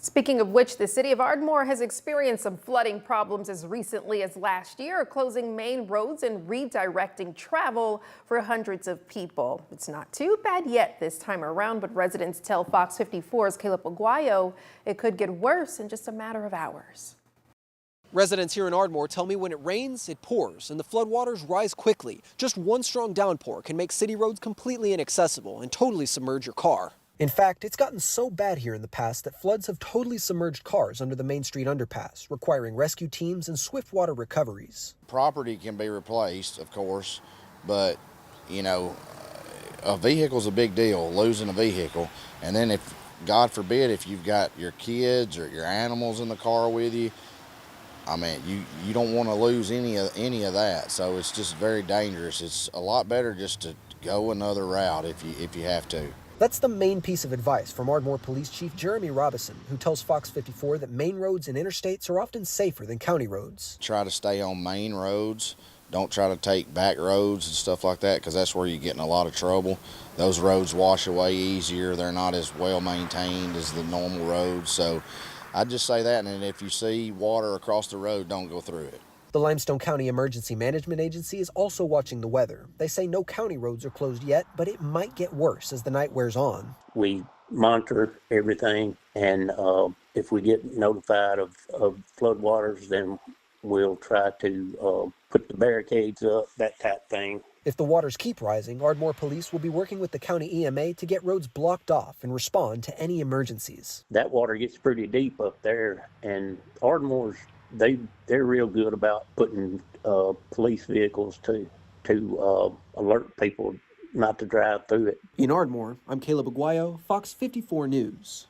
Speaking of which, the city of Ardmore has experienced some flooding problems as recently as last year, closing main roads and redirecting travel for hundreds of people. It's not too bad yet this time around, but residents tell Fox 54's Caleb Aguayo it could get worse in just a matter of hours. Residents here in Ardmore tell me when it rains, it pours, and the floodwaters rise quickly. Just one strong downpour can make city roads completely inaccessible and totally submerge your car. In fact, it's gotten so bad here in the past that floods have totally submerged cars under the Main Street underpass, requiring rescue teams and swift water recoveries. Property can be replaced, of course, but, you know, a vehicle's a big deal, losing a vehicle. And then if, God forbid, if you've got your kids or your animals in the car with you, I mean, you don't want to lose any of that. So it's just very dangerous. It's a lot better just to go another route if you have to. That's the main piece of advice from Ardmore Police Chief Jeremy Robison, who tells Fox 54 that main roads and interstates are often safer than county roads. Try to stay on main roads. Don't try to take back roads and stuff like that, because that's where you get in a lot of trouble. Those roads wash away easier. They're not as well maintained as the normal roads. So I'd just say that, and if you see water across the road, don't go through it. The Limestone County Emergency Management Agency is also watching the weather. They say no county roads are closed yet, but it might get worse as the night wears on. We monitor everything, and if we get notified of floodwaters, then we'll try to put the barricades up, that type of thing. If the waters keep rising, Ardmore Police will be working with the county EMA to get roads blocked off and respond to any emergencies. That water gets pretty deep up there, and Ardmore's they're real good about putting police vehicles to alert people not to drive through it. In Ardmore, I'm Caleb Aguayo, Fox 54 News.